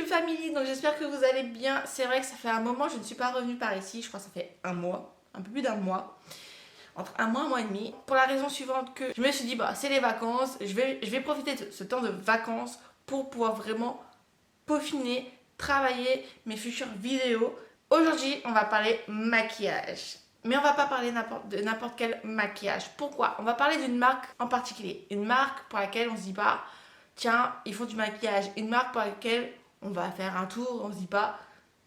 YouTube Family, donc j'espère que vous allez bien. C'est vrai que ça fait un moment, je ne suis pas revenue par ici, je crois que ça fait un mois, un peu plus d'un mois, entre un mois et demi. Pour la raison suivante que je me suis dit, bah c'est les vacances, je vais profiter de ce temps de vacances pour pouvoir vraiment peaufiner, travailler mes futures vidéos. Aujourd'hui, on va parler maquillage. Mais on va pas parler de n'importe quel maquillage. Pourquoi? On va parler d'une marque en particulier. Une marque pour laquelle on se dit pas, tiens, ils font du maquillage. Une marque pour laquelle on va faire un tour, on se dit pas,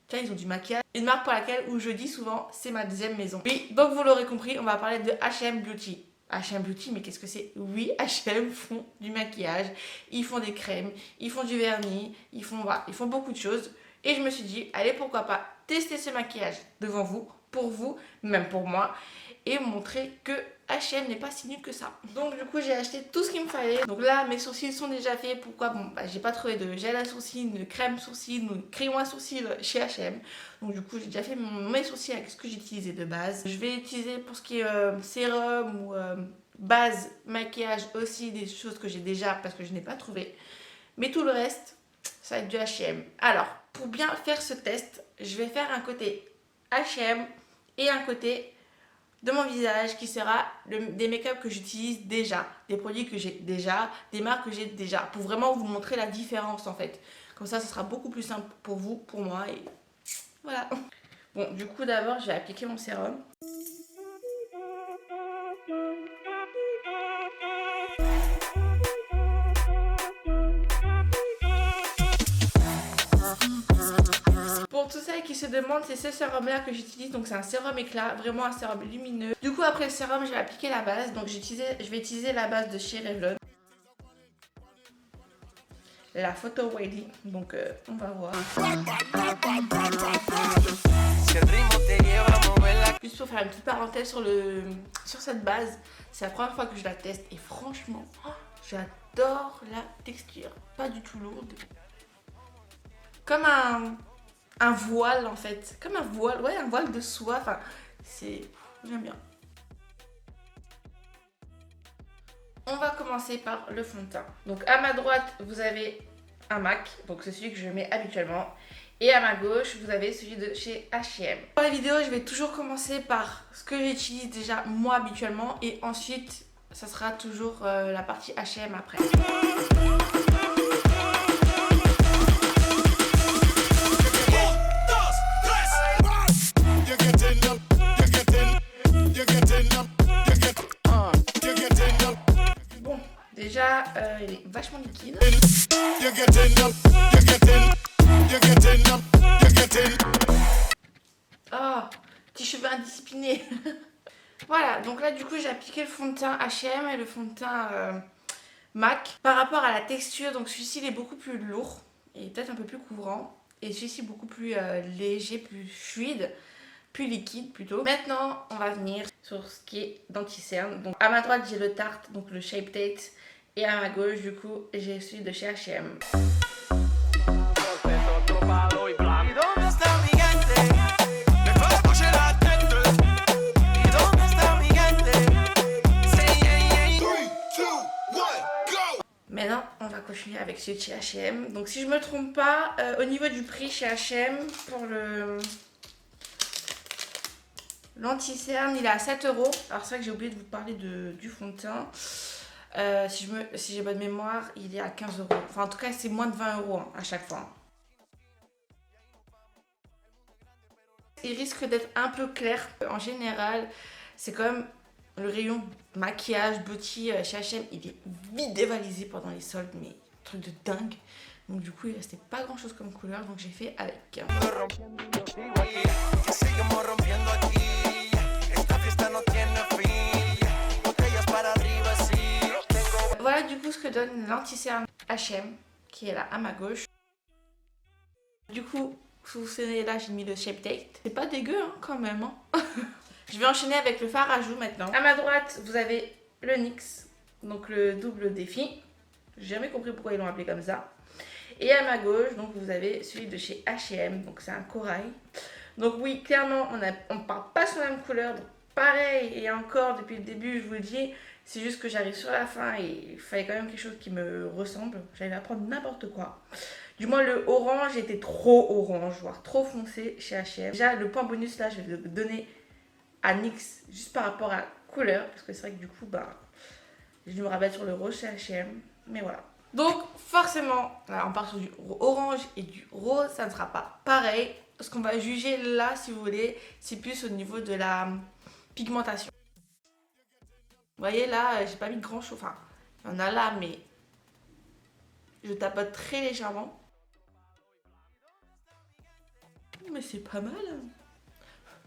tiens, ils ont du maquillage. Une marque pour laquelle, où je dis souvent, c'est ma deuxième maison. Oui, donc vous l'aurez compris, on va parler de H&M Beauty. H&M Beauty, mais qu'est-ce que c'est? Oui, H&M font du maquillage, ils font des crèmes, ils font du vernis, ils font beaucoup de choses. Et je me suis dit, allez, pourquoi pas tester ce maquillage devant vous, pour vous, même pour moi, et montrer que H&M n'est pas si nul que ça. Donc du coup, j'ai acheté tout ce qu'il me fallait. Donc là, mes sourcils sont déjà faits. Pourquoi? Bon, bah, j'ai pas trouvé de gel à sourcils, de crème sourcils, de crayon à sourcils chez H&M. Donc du coup, j'ai déjà fait mes sourcils avec ce que j'utilisais de base. Je vais utiliser pour ce qui est sérum ou base maquillage aussi des choses que j'ai déjà parce que je n'ai pas trouvé. Mais tout le reste, ça va être du H&M. Alors, pour bien faire ce test, je vais faire un côté H&M et un côté de mon visage qui sera des make-up que j'utilise déjà, des produits que j'ai déjà, des marques que j'ai déjà, pour vraiment vous montrer la différence en fait. Comme ça sera beaucoup plus simple pour vous, pour moi et voilà. Bon, du coup d'abord je vais appliquer mon sérum. Pour tous ceux qui se demandent, c'est ce sérum là que j'utilise, donc c'est un sérum éclat, vraiment un sérum lumineux. Du coup après le sérum je vais appliquer la base, donc je vais utiliser la base de chez Revlon. La photo ready, donc on va voir. Juste pour faire une petite parenthèse sur cette base, c'est la première fois que je la teste et franchement, j'adore la texture. Pas du tout lourde. Comme un voile en fait. Comme un voile, ouais, un voile de soie. Enfin, j'aime bien. On va commencer par le fond de teint. Donc à ma droite, vous avez un MAC, donc c'est celui que je mets habituellement. Et à ma gauche, vous avez celui de chez H&M. Pour la vidéo, je vais toujours commencer par ce que j'utilise déjà moi habituellement. Et ensuite, ça sera toujours la partie H&M après. Bon, déjà, il est vachement liquide. Oh, petits cheveux indisciplinés. Voilà, donc là du coup j'ai appliqué le fond de teint H&M et le fond de teint MAC. Par rapport à la texture, donc celui-ci il est beaucoup plus lourd et peut-être un peu plus couvrant. Et celui-ci beaucoup plus léger, plus fluide, plus liquide plutôt. Maintenant on va venir sur ce qui est d'anti-cerne. Donc à ma droite j'ai le Tarte, donc le Shape Tape. Et à ma gauche du coup j'ai celui de chez H&M. Maintenant, on va continuer avec celui de chez H&M. Donc si je me trompe pas, au niveau du prix chez H&M, pour l'anti-cerne, il est à 7 €. Alors c'est vrai que j'ai oublié de vous parler du fond de teint. Si j'ai bonne mémoire, il est à 15 €. Enfin en tout cas, c'est moins de 20 € à chaque fois. Il risque d'être un peu clair. En général, c'est quand même le rayon maquillage, beauty chez H&M, il est vite dévalisé pendant les soldes, mais truc de dingue. Donc du coup, il restait pas grand chose comme couleur, donc j'ai fait avec. Voilà du coup ce que donne l'anti-cerne H&M, qui est là à ma gauche. Du coup, vous vous souvenez, là j'ai mis le Shape Tape. C'est pas dégueu hein, quand même. Hein. Je vais enchaîner avec le fard à joues maintenant. À ma droite, vous avez le NYX, donc le double défi. J'ai jamais compris pourquoi ils l'ont appelé comme ça. Et à ma gauche, donc vous avez celui de chez H&M, donc c'est un corail. Donc oui, clairement, on ne parle pas sur la même couleur. Donc pareil, et encore depuis le début, je vous le dis, C'est juste que j'arrive sur la fin et il fallait quand même quelque chose qui me ressemble. J'allais à prendre n'importe quoi. Du moins le orange était trop orange, voire trop foncé chez H&M. Déjà le point bonus là, je vais le donner à NYX juste par rapport à la couleur. Parce que c'est vrai que du coup, bah, je vais me rabattre sur le rose chez H&M. Mais voilà. Donc forcément, là on part sur du orange et du rose, ça ne sera pas pareil. Ce qu'on va juger là, si vous voulez, c'est plus au niveau de la pigmentation. Vous voyez là, j'ai pas mis grand chose. Enfin, il y en a là, mais je tapote très légèrement. Mais c'est pas mal.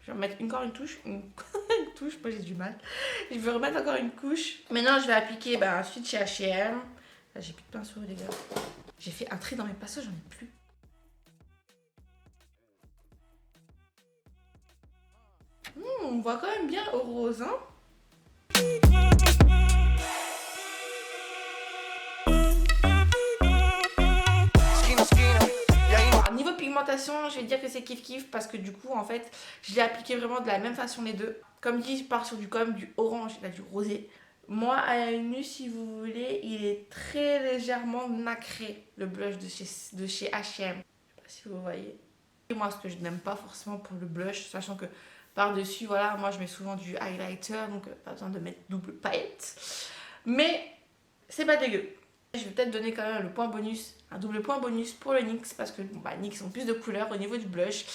Je vais remettre encore une touche. Une touche, moi j'ai du mal. Je vais remettre encore une couche. Maintenant, je vais appliquer ensuite chez H&M. Là, j'ai plus de pinceau, les gars. J'ai fait un tri dans mes pinceaux, j'en ai plus. On voit quand même bien au rose, hein. Alors, niveau pigmentation, je vais dire que c'est kiff kiff parce que du coup, en fait, je l'ai appliqué vraiment de la même façon les deux. Comme dit, je pars sur du orange et là du rosé. Moi, à la nu, si vous voulez, il est très légèrement nacré, le blush de chez H&M. Je sais pas si vous voyez. Et moi, ce que je n'aime pas forcément pour le blush, sachant que par-dessus, voilà, moi je mets souvent du highlighter, donc pas besoin de mettre double paillette. Mais c'est pas dégueu. Je vais peut-être donner quand même le point bonus, un double point bonus pour le NYX, parce que NYX ont plus de couleurs au niveau du blush.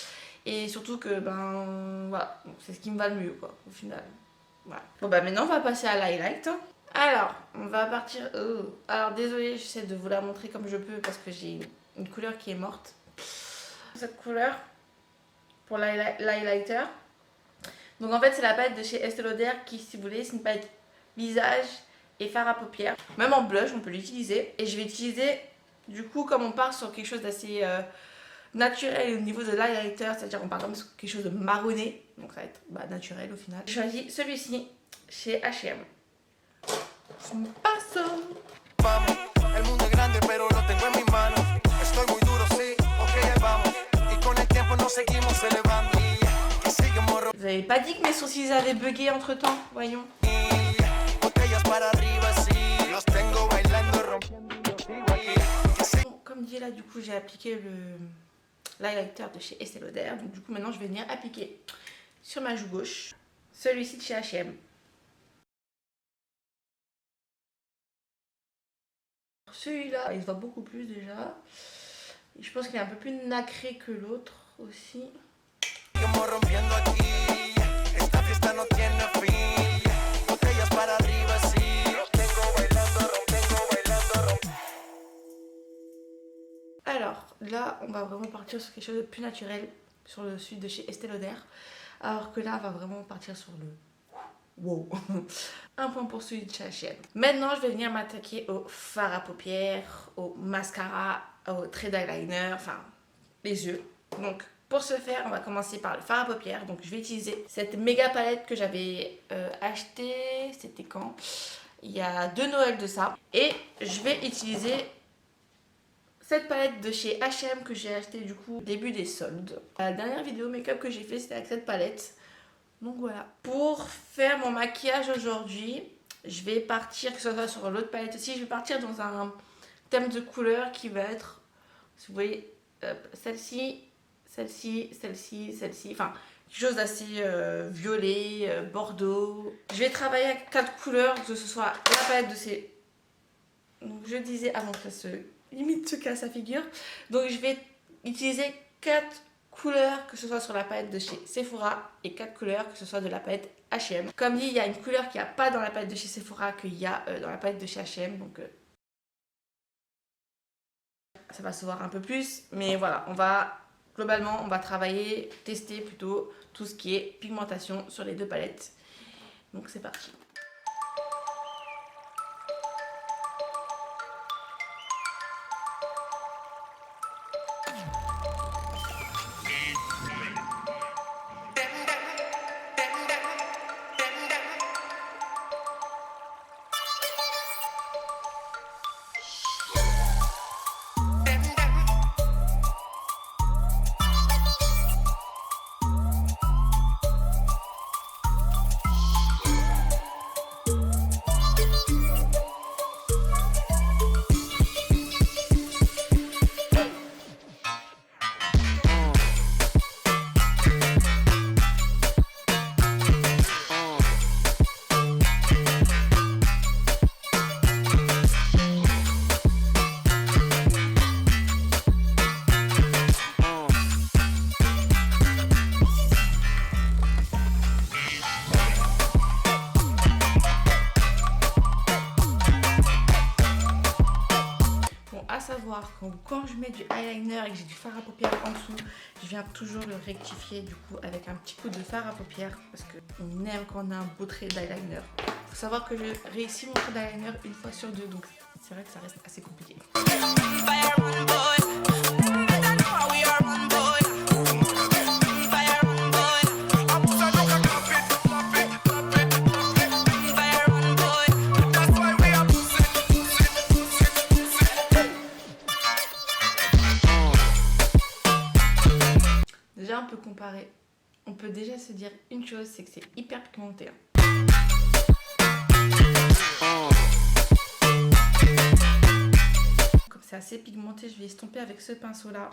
Et surtout que, voilà, c'est ce qui me va le mieux, quoi, au final. Voilà. Bon, maintenant on va passer à l'highlight. Alors, on va partir... Oh. Alors, désolée, j'essaie de vous la montrer comme je peux, parce que j'ai une couleur qui est morte. Cette couleur, pour l'highlighter. Donc en fait c'est la palette de chez Estée Lauder qui, si vous voulez, c'est une palette visage et fard à paupières. Même en blush on peut l'utiliser. Et je vais utiliser, du coup, comme on part sur quelque chose d'assez naturel au niveau de l'highlighter, c'est-à-dire on part comme sur quelque chose de marronné, donc ça va être naturel au final. J'ai choisi celui-ci chez H&M. Paso. El mundo es grande pero lo tengo en mis manos. Estoy muy duro, sí, ok, ahí vamos. Y con el tiempo nos seguimos elevando. Vous avez pas dit que mes sourcils avaient bugué entre temps, voyons. Bon, comme dit là, du coup j'ai appliqué l'highlighter de chez Estée Lauder. Donc du coup maintenant je vais venir appliquer sur ma joue gauche celui-ci de chez H&M. Celui-là il se voit beaucoup plus déjà. Et je pense qu'il est un peu plus nacré que l'autre aussi. Alors là on va vraiment partir sur quelque chose de plus naturel, sur le celui de chez Estée Lauder, alors que là on va vraiment partir sur le wow. Un point pour celui de chez H&M. Maintenant je vais venir m'attaquer au fard à paupières, au mascara, au trait d'eyeliner, enfin les yeux. Donc pour ce faire, on va commencer par le fard à paupières. Donc je vais utiliser cette méga palette que j'avais achetée, c'était quand? Il y a 2 Noëls de ça. Et je vais utiliser cette palette de chez H&M que j'ai acheté du coup au début des soldes. La dernière vidéo make-up que j'ai fait c'était avec cette palette. Donc voilà. Pour faire mon maquillage aujourd'hui, je vais partir, que ce soit sur l'autre palette aussi, je vais partir dans un thème de couleur qui va être, si vous voyez, celle-ci, celle-ci, celle-ci, celle-ci, enfin quelque chose d'assez violet, bordeaux. Je vais travailler avec 4 couleurs, que ce soit la palette de ces... Donc je disais avant que ça se limite se casse la figure. Donc je vais utiliser 4 couleurs, que ce soit sur la palette de chez Sephora, et 4 couleurs que ce soit de la palette H&M. Comme dit, il y a une couleur qu'il n'y a pas dans la palette de chez Sephora qu'il y a dans la palette de chez H&M, donc ça va se voir un peu plus, mais voilà, globalement on va travailler, tester plutôt tout ce qui est pigmentation sur les 2 palettes. Donc c'est parti. miroir, quand je mets du eyeliner et que j'ai du fard à paupières en dessous, je viens toujours le rectifier du coup avec un petit coup de fard à paupières parce qu'on aime quand on a un beau trait d'eyeliner. Faut savoir que je réussis mon trait d'eyeliner une fois sur deux, donc c'est vrai que ça reste assez compliqué. Déjà on peut comparer, on peut déjà se dire une chose, c'est que c'est hyper pigmenté. Comme c'est assez pigmenté, je vais estomper avec ce pinceau là.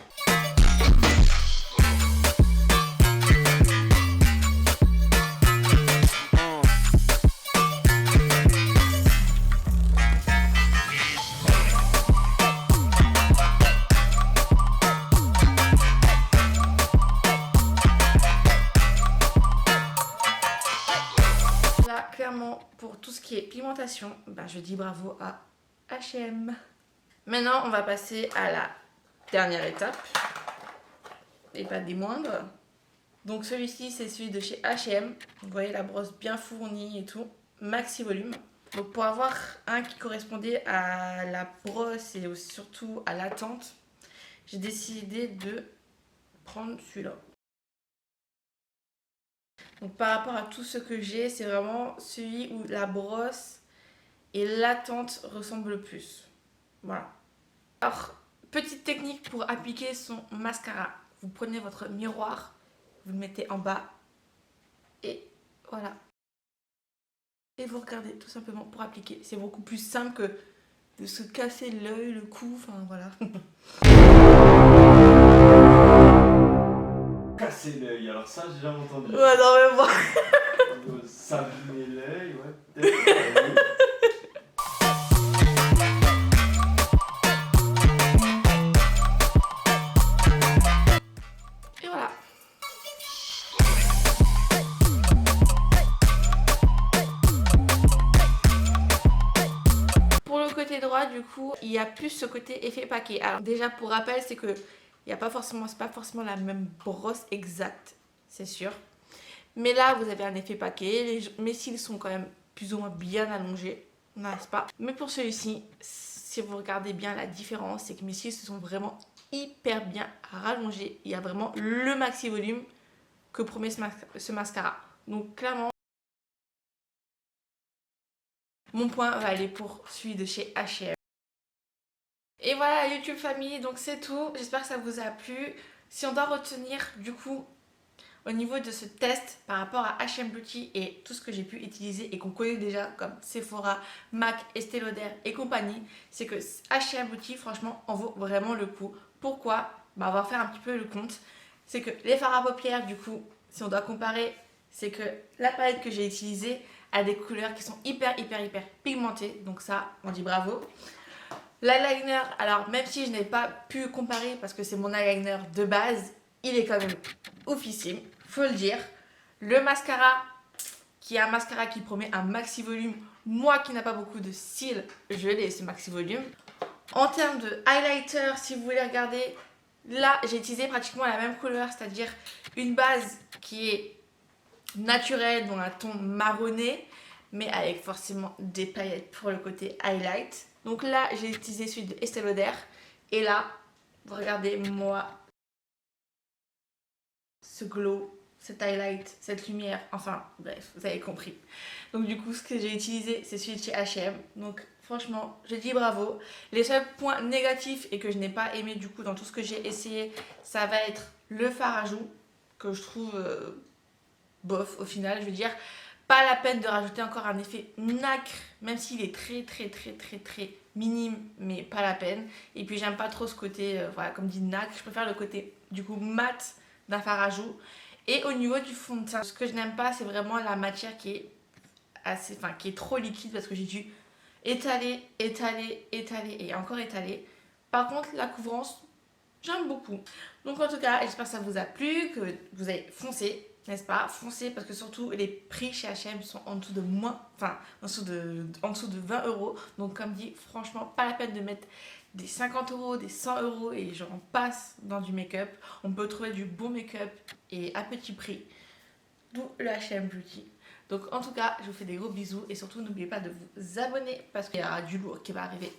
Clairement, pour tout ce qui est pigmentation, bah, je dis bravo à H&M. Maintenant, on va passer à la dernière étape, et pas des moindres. Donc celui-ci, c'est celui de chez H&M. Vous voyez la brosse bien fournie et tout, maxi volume. Donc pour avoir un qui correspondait à la brosse et surtout à la teinte, j'ai décidé de prendre celui-là. Donc par rapport à tout ce que j'ai, c'est vraiment celui où la brosse et la teinte ressemblent le plus. Voilà. Alors, petite technique pour appliquer son mascara. Vous prenez votre miroir, vous le mettez en bas et voilà. Et vous regardez tout simplement pour appliquer. C'est beaucoup plus simple que de se casser l'œil, le cou, enfin voilà. Casser l'œil, alors ça j'ai jamais entendu. Ouais, non mais moi. S'abîmer l'œil, ouais. Peut-être. Et voilà. Pour le côté droit, du coup, il y a plus ce côté effet paquet. Alors déjà, pour rappel, c'est que c'est pas forcément la même brosse exacte, c'est sûr. Mais là, vous avez un effet paquet. Mes cils sont quand même plus ou moins bien allongés, n'est-ce pas? Mais pour celui-ci, si vous regardez bien la différence, c'est que mes cils se sont vraiment hyper bien rallongés. Il y a vraiment le maxi volume que promet ce mascara. Donc clairement, mon point va aller pour celui de chez H&M. Et voilà YouTube famille, donc c'est tout. J'espère que ça vous a plu. Si on doit retenir du coup au niveau de ce test par rapport à H&M Beauty et tout ce que j'ai pu utiliser et qu'on connaît déjà comme Sephora, MAC, Estée Lauder et compagnie, c'est que H&M Beauty franchement en vaut vraiment le coup. Pourquoi? Bah, on va faire un petit peu le compte. C'est que les fards à paupières du coup, si on doit comparer, c'est que la palette que j'ai utilisée a des couleurs qui sont hyper pigmentées. Donc ça, on dit bravo. L'eyeliner, alors même si je n'ai pas pu comparer parce que c'est mon eyeliner de base, il est quand même oufissime, faut le dire. Le mascara, qui est un mascara qui promet un maxi volume. Moi qui n'ai pas beaucoup de cils, je l'ai ce maxi volume. En termes de highlighter, si vous voulez regarder, là j'ai utilisé pratiquement la même couleur, c'est-à-dire une base qui est naturelle, dans un ton marronné, mais avec forcément des paillettes pour le côté highlight. Donc là, j'ai utilisé celui de Estée Lauder. Et là, regardez-moi ce glow, cet highlight, cette lumière. Enfin, bref, vous avez compris. Donc du coup, ce que j'ai utilisé, c'est celui de chez H&M. Donc franchement, je dis bravo. Les seuls points négatifs et que je n'ai pas aimé du coup dans tout ce que j'ai essayé, ça va être le fard à joues, que je trouve bof au final, je veux dire. Pas la peine de rajouter encore un effet nacre, même s'il est très minime, mais pas la peine. Et puis j'aime pas trop ce côté, voilà, comme dit nacre, je préfère le côté du coup mat d'un fard à joues. Et au niveau du fond de teint, ce que je n'aime pas, c'est vraiment la matière qui est assez, enfin qui est trop liquide parce que j'ai dû étaler et encore étaler. Par contre, la couvrance, j'aime beaucoup. Donc en tout cas, j'espère que ça vous a plu, que vous avez foncé. N'est-ce pas? Foncez parce que surtout les prix chez H&M sont en dessous de en dessous de 20 €. Donc comme dit, franchement, pas la peine de mettre des 50 euros, des 100 euros et j'en passe dans du make-up. On peut trouver du bon make-up et à petit prix. D'où le H&M Beauty. Donc en tout cas, je vous fais des gros bisous et surtout n'oubliez pas de vous abonner parce qu'il y aura du lourd qui va arriver